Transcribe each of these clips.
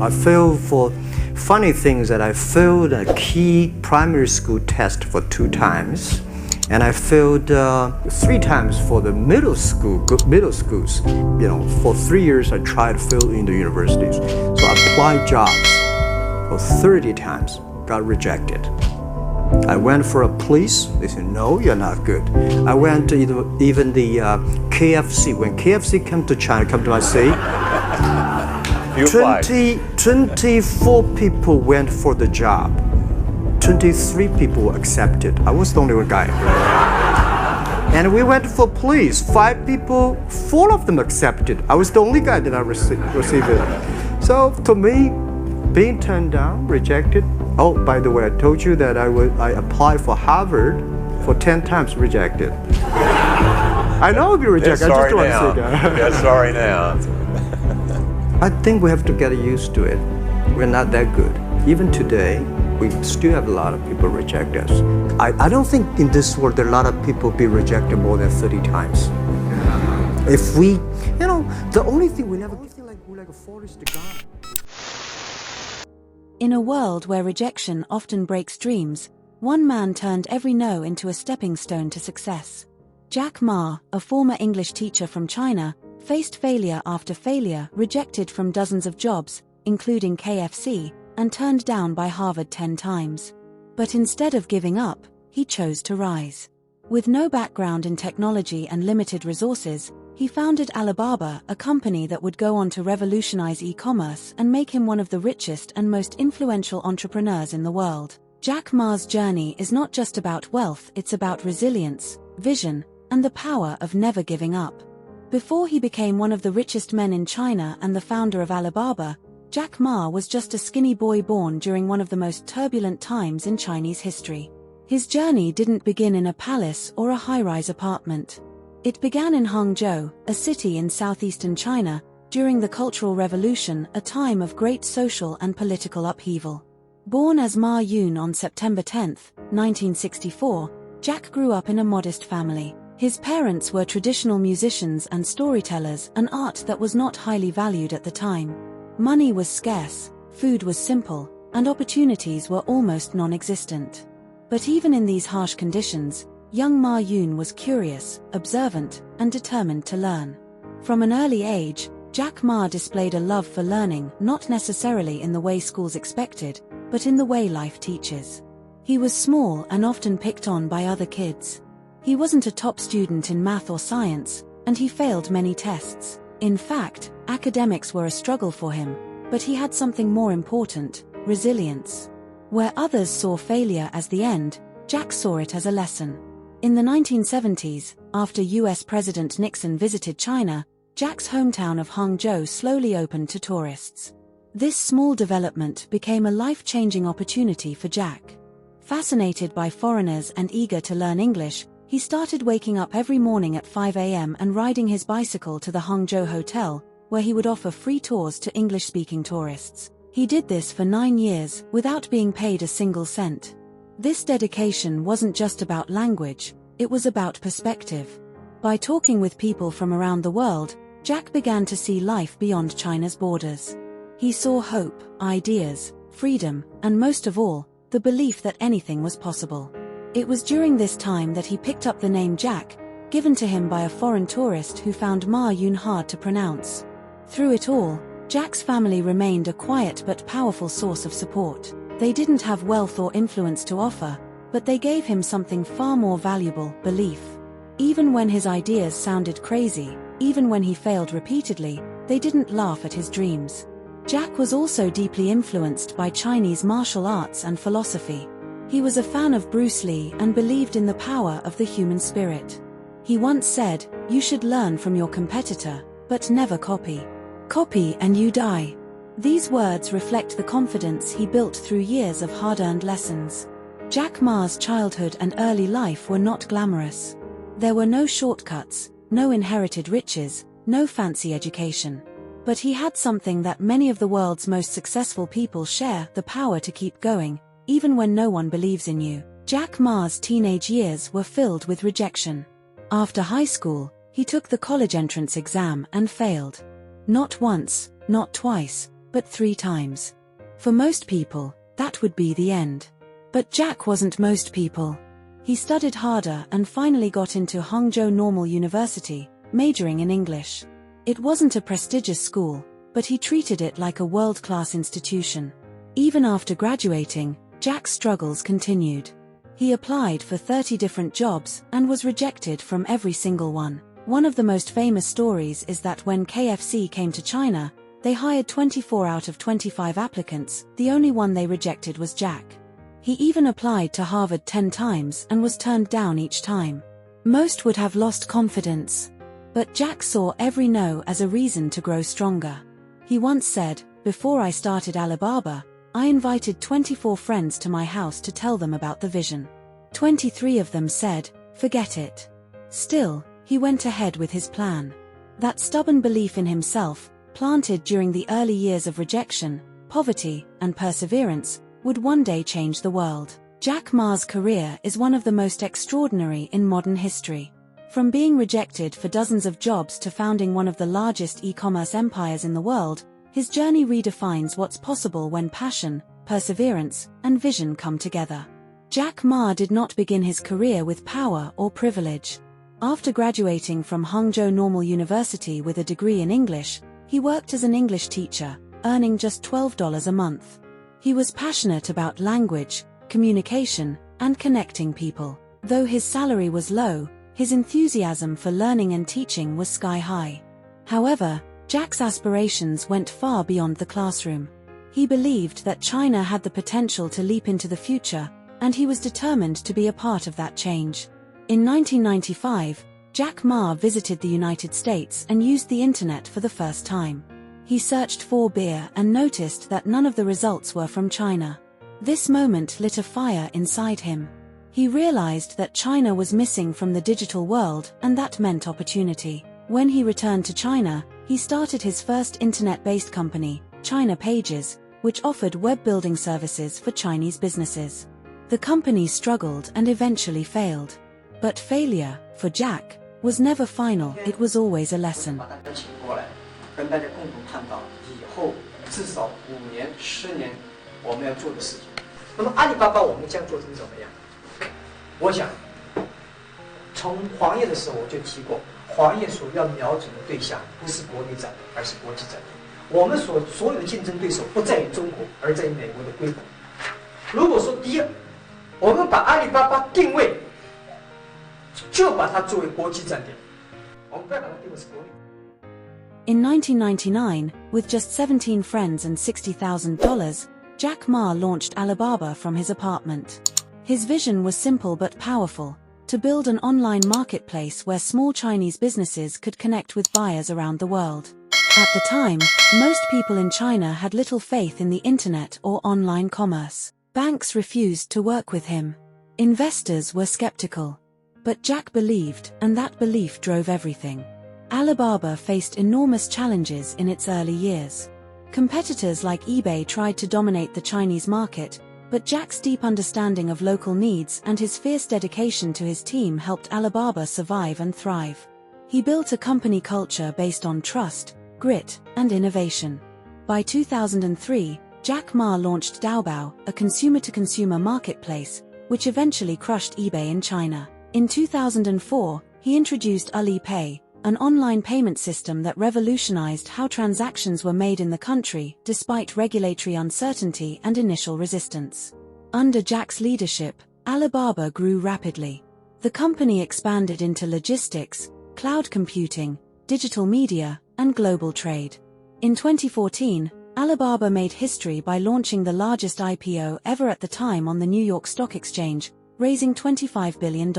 I failed for funny things that I failed a key primary school test for 2 times. And I failed 3 times for the middle schools. For 3 years I tried to fail in the universities. So I applied jobs for 30 times, got rejected. I went for a police, they said, no, you're not good. I went to even the KFC. When KFC came to China, come to my city, 24 people went for the job. 23 people were accepted. I was the only one guy. And we went for police. 5 people, 4 of them accepted. I was the only guy that I received it. So to me, being turned down, rejected. Oh, by the way, I told you that I applied for Harvard for 10 times, rejected. I know I'll be rejected. I just don't want to say that. Yeah, sorry now. I think we have to get used to it. We're not that good. Even today, we still have a lot of people reject us. I don't think in this world there are a lot of people be rejected more than 30 times. If we, the only thing we never feel like we're like a forest to God. In a world where rejection often breaks dreams, one man turned every no into a stepping stone to success. Jack Ma, a former English teacher from China, faced failure after failure, rejected from dozens of jobs, including KFC, and turned down by Harvard 10 times. But instead of giving up, he chose to rise. With no background in technology and limited resources, he founded Alibaba, a company that would go on to revolutionize e-commerce and make him one of the richest and most influential entrepreneurs in the world. Jack Ma's journey is not just about wealth, it's about resilience, vision, and the power of never giving up. Before he became one of the richest men in China and the founder of Alibaba, Jack Ma was just a skinny boy born during one of the most turbulent times in Chinese history. His journey didn't begin in a palace or a high-rise apartment. It began in Hangzhou, a city in southeastern China, during the Cultural Revolution, a time of great social and political upheaval. Born as Ma Yun on September 10, 1964, Jack grew up in a modest family. His parents were traditional musicians and storytellers, an art that was not highly valued at the time. Money was scarce, food was simple, and opportunities were almost non-existent. But even in these harsh conditions, young Ma Yun was curious, observant, and determined to learn. From an early age, Jack Ma displayed a love for learning, not necessarily in the way schools expected, but in the way life teaches. He was small and often picked on by other kids. He wasn't a top student in math or science, and he failed many tests. In fact, academics were a struggle for him, but he had something more important: resilience. Where others saw failure as the end, Jack saw it as a lesson. In the 1970s, after US President Nixon visited China, Jack's hometown of Hangzhou slowly opened to tourists. This small development became a life-changing opportunity for Jack. Fascinated by foreigners and eager to learn English, he started waking up every morning at 5 a.m. and riding his bicycle to the Hangzhou Hotel, where he would offer free tours to English-speaking tourists. He did this for 9 years, without being paid a single cent. This dedication wasn't just about language, it was about perspective. By talking with people from around the world, Jack began to see life beyond China's borders. He saw hope, ideas, freedom, and most of all, the belief that anything was possible. It was during this time that he picked up the name Jack, given to him by a foreign tourist who found Ma Yun hard to pronounce. Through it all, Jack's family remained a quiet but powerful source of support. They didn't have wealth or influence to offer, but they gave him something far more valuable: belief. Even when his ideas sounded crazy, even when he failed repeatedly, they didn't laugh at his dreams. Jack was also deeply influenced by Chinese martial arts and philosophy. He was a fan of Bruce Lee and believed in the power of the human spirit. He once said, "You should learn from your competitor, but never copy. Copy and you die." These words reflect the confidence he built through years of hard-earned lessons. Jack Ma's childhood and early life were not glamorous. There were no shortcuts, no inherited riches, no fancy education. But he had something that many of the world's most successful people share: the power to keep going, even when no one believes in you. Jack Ma's teenage years were filled with rejection. After high school, he took the college entrance exam and failed. Not once, not twice, but 3 times. For most people, that would be the end. But Jack wasn't most people. He studied harder and finally got into Hangzhou Normal University, majoring in English. It wasn't a prestigious school, but he treated it like a world-class institution. Even after graduating, Jack's struggles continued. He applied for 30 different jobs and was rejected from every single one. One of the most famous stories is that when KFC came to China, they hired 24 out of 25 applicants. The only one they rejected was Jack. He even applied to Harvard 10 times and was turned down each time. Most would have lost confidence. But Jack saw every no as a reason to grow stronger. He once said, "Before I started Alibaba, I invited 24 friends to my house to tell them about the vision. 23 of them said, 'Forget it.' Still, he went ahead with his plan." That stubborn belief in himself, planted during the early years of rejection, poverty, and perseverance, would one day change the world. Jack Ma's career is one of the most extraordinary in modern history. From being rejected for dozens of jobs to founding one of the largest e-commerce empires in the world, his journey redefines what's possible when passion, perseverance, and vision come together. Jack Ma did not begin his career with power or privilege. After graduating from Hangzhou Normal University with a degree in English, he worked as an English teacher, earning just $12 a month. He was passionate about language, communication, and connecting people. Though his salary was low, his enthusiasm for learning and teaching was sky-high. However, Jack's aspirations went far beyond the classroom. He believed that China had the potential to leap into the future, and he was determined to be a part of that change. In 1995, Jack Ma visited the United States and used the internet for the first time. He searched for beer and noticed that none of the results were from China. This moment lit a fire inside him. He realized that China was missing from the digital world, and that meant opportunity. When he returned to China, he started his first internet-based company, China Pages, which offered web-building services for Chinese businesses. The company struggled and eventually failed. But failure, for Jack, was never final, it was always a lesson. 跟大家共同探讨以后至少5年、10年我们要做的事情。那么阿里巴巴我们将做成怎么样？我想，从黄页的时候我就提过，黄页所要瞄准的对象不是国内战略，而是国际战略。我们所有的竞争对手不在于中国，而在于美国的规模。如果说第一，我们把阿里巴巴定位，就把它作为国际战略，我们不要把它定位是国内。In 1999, with just 17 friends and $60,000, Jack Ma launched Alibaba from his apartment. His vision was simple but powerful: to build an online marketplace where small Chinese businesses could connect with buyers around the world. At the time, most people in China had little faith in the internet or online commerce. Banks refused to work with him. Investors were skeptical. But Jack believed, and that belief drove everything. Alibaba faced enormous challenges in its early years. Competitors like eBay tried to dominate the Chinese market, but Jack's deep understanding of local needs and his fierce dedication to his team helped Alibaba survive and thrive. He built a company culture based on trust, grit, and innovation. By 2003, Jack Ma launched Taobao, a consumer-to-consumer marketplace, which eventually crushed eBay in China. In 2004, he introduced Alipay, an online payment system that revolutionized how transactions were made in the country, despite regulatory uncertainty and initial resistance. Under Jack's leadership, Alibaba grew rapidly. The company expanded into logistics, cloud computing, digital media, and global trade. In 2014, Alibaba made history by launching the largest IPO ever at the time on the New York Stock Exchange, raising $25 billion.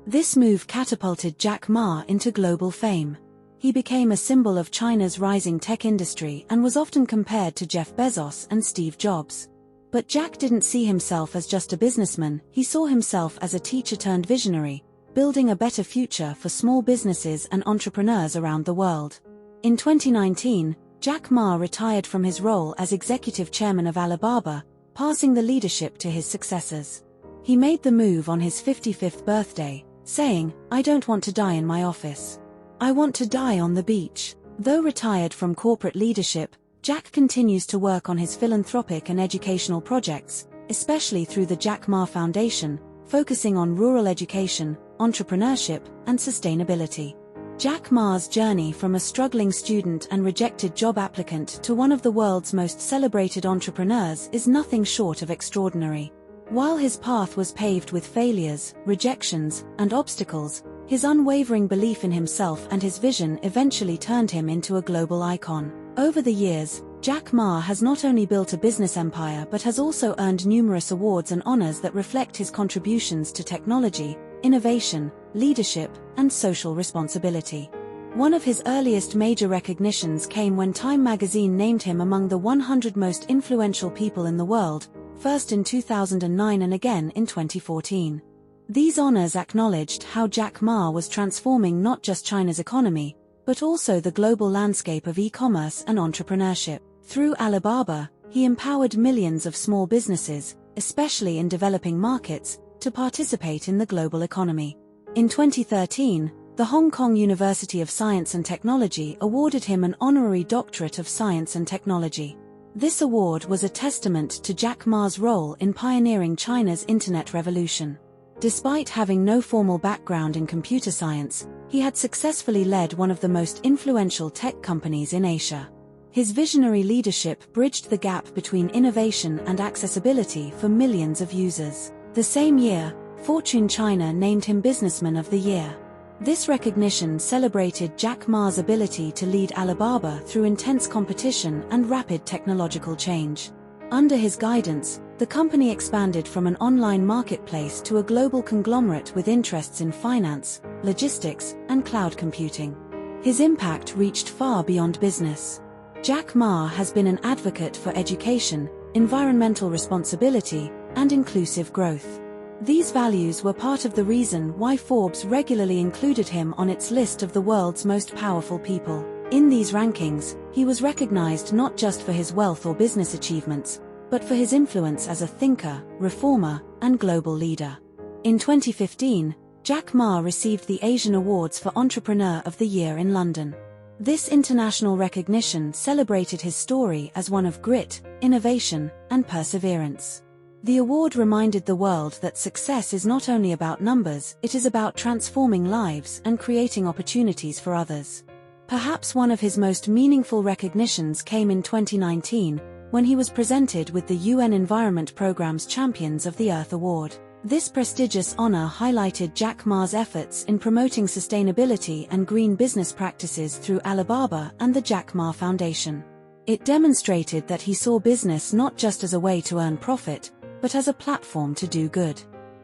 This move catapulted Jack Ma into global fame. He became a symbol of China's rising tech industry and was often compared to Jeff Bezos and Steve Jobs. But Jack didn't see himself as just a businessman, he saw himself as a teacher-turned-visionary, building a better future for small businesses and entrepreneurs around the world. In 2019, Jack Ma retired from his role as executive chairman of Alibaba, passing the leadership to his successors. He made the move on his 55th birthday, saying, "I don't want to die in my office. I want to die on the beach." Though retired from corporate leadership, Jack continues to work on his philanthropic and educational projects, especially through the Jack Ma Foundation, focusing on rural education, entrepreneurship, and sustainability. Jack Ma's journey from a struggling student and rejected job applicant to one of the world's most celebrated entrepreneurs is nothing short of extraordinary. While his path was paved with failures, rejections, and obstacles, his unwavering belief in himself and his vision eventually turned him into a global icon. Over the years, Jack Ma has not only built a business empire but has also earned numerous awards and honors that reflect his contributions to technology, innovation, leadership, and social responsibility. One of his earliest major recognitions came when Time magazine named him among the 100 most influential people in the world, first in 2009 and again in 2014. These honors acknowledged how Jack Ma was transforming not just China's economy, but also the global landscape of e-commerce and entrepreneurship. Through Alibaba, he empowered millions of small businesses, especially in developing markets, to participate in the global economy. In 2013, the Hong Kong University of Science and Technology awarded him an honorary doctorate of science and technology. This award was a testament to Jack Ma's role in pioneering China's internet revolution. Despite having no formal background in computer science, he had successfully led one of the most influential tech companies in Asia. His visionary leadership bridged the gap between innovation and accessibility for millions of users. The same year, Fortune China named him Businessman of the Year. This recognition celebrated Jack Ma's ability to lead Alibaba through intense competition and rapid technological change. Under his guidance, the company expanded from an online marketplace to a global conglomerate with interests in finance, logistics, and cloud computing. His impact reached far beyond business. Jack Ma has been an advocate for education, environmental responsibility, and inclusive growth. These values were part of the reason why Forbes regularly included him on its list of the world's most powerful people. In these rankings, he was recognized not just for his wealth or business achievements, but for his influence as a thinker, reformer, and global leader. In 2015, Jack Ma received the Asian Awards for Entrepreneur of the Year in London. This international recognition celebrated his story as one of grit, innovation, and perseverance. The award reminded the world that success is not only about numbers, it is about transforming lives and creating opportunities for others. Perhaps one of his most meaningful recognitions came in 2019, when he was presented with the UN Environment Programme's Champions of the Earth Award. This prestigious honor highlighted Jack Ma's efforts in promoting sustainability and green business practices through Alibaba and the Jack Ma Foundation. It demonstrated that he saw business not just as a way to earn profit, but as a platform to do good.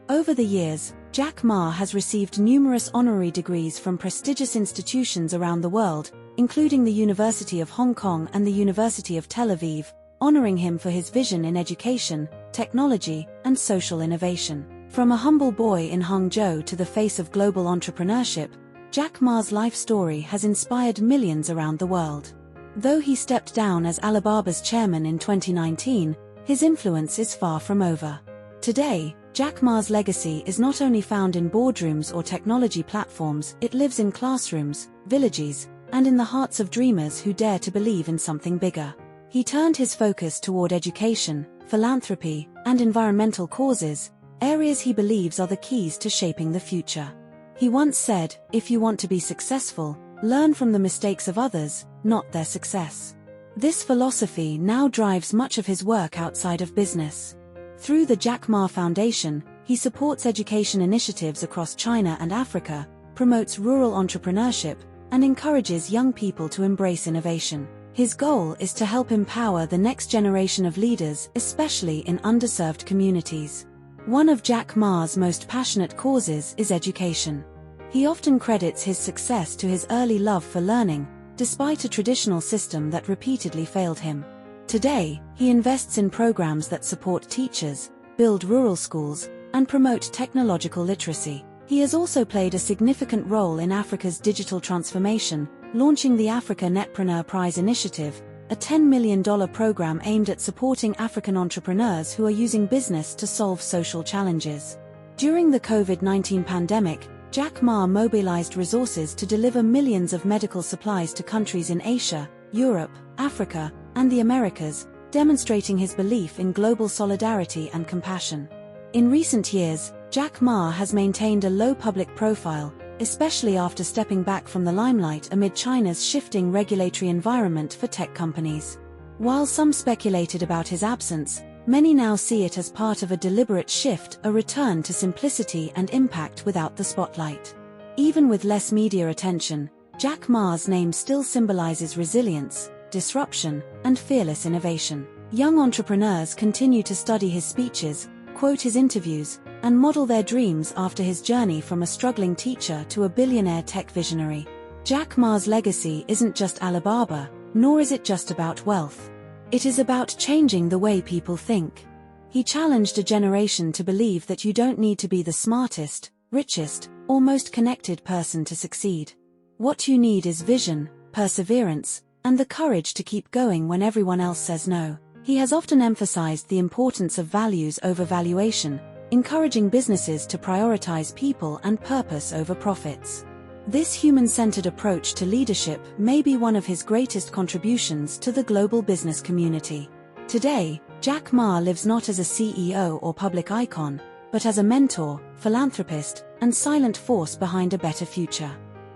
Over the years, Jack Ma has received numerous honorary degrees from prestigious institutions around the world, including the University of Hong Kong and the University of Tel Aviv, honoring him for his vision in education, technology, and social innovation. From a humble boy in Hangzhou to the face of global entrepreneurship, Jack Ma's life story has inspired millions around the world. Though he stepped down as Alibaba's chairman in 2019, his influence is far from over. Today, Jack Ma's legacy is not only found in boardrooms or technology platforms, it lives in classrooms, villages, and in the hearts of dreamers who dare to believe in something bigger. He turned his focus toward education, philanthropy, and environmental causes, areas he believes are the keys to shaping the future. He once said, "If you want to be successful, learn from the mistakes of others, not their success." This philosophy now drives much of his work outside of business. Through the Jack Ma Foundation, he supports education initiatives across China and Africa, promotes rural entrepreneurship, and encourages young people to embrace innovation. His goal is to help empower the next generation of leaders, especially in underserved communities. One of Jack Ma's most passionate causes is education. He often credits his success to his early love for learning, despite a traditional system that repeatedly failed him. Today, he invests in programs that support teachers, build rural schools, and promote technological literacy. He has also played a significant role in Africa's digital transformation, launching the Africa Netpreneur Prize Initiative, a $10 million program aimed at supporting African entrepreneurs who are using business to solve social challenges. During the COVID-19 pandemic, Jack Ma mobilized resources to deliver millions of medical supplies to countries in Asia, Europe, Africa, and the Americas, demonstrating his belief in global solidarity and compassion. In recent years, Jack Ma has maintained a low public profile, especially after stepping back from the limelight amid China's shifting regulatory environment for tech companies. While some speculated about his absence, many now see it as part of a deliberate shift, a return to simplicity and impact without the spotlight. Even with less media attention, Jack Ma's name still symbolizes resilience, disruption, and fearless innovation. Young entrepreneurs continue to study his speeches, quote his interviews, and model their dreams after his journey from a struggling teacher to a billionaire tech visionary. Jack Ma's legacy isn't just Alibaba, nor is it just about wealth. It is about changing the way people think. He challenged a generation to believe that you don't need to be the smartest, richest, or most connected person to succeed. What you need is vision, perseverance, and the courage to keep going when everyone else says no. He has often emphasized the importance of values over valuation, encouraging businesses to prioritize people and purpose over profits. This human-centered approach to leadership may be one of his greatest contributions to the global business community. Today, Jack Ma lives not as a CEO or public icon, but as a mentor, philanthropist, and silent force behind a better future.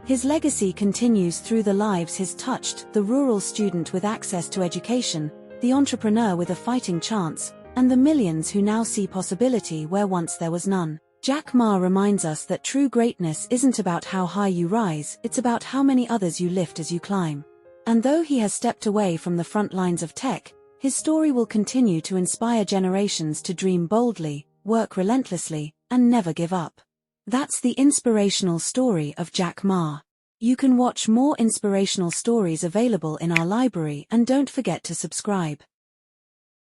His legacy continues through the lives he's touched: the rural student with access to education, the entrepreneur with a fighting chance, and the millions who now see possibility where once there was none. Jack Ma reminds us that true greatness isn't about how high you rise, it's about how many others you lift as you climb. And though he has stepped away from the front lines of tech, his story will continue to inspire generations to dream boldly, work relentlessly, and never give up. That's the inspirational story of Jack Ma. You can watch more inspirational stories available in our library, and don't forget to subscribe.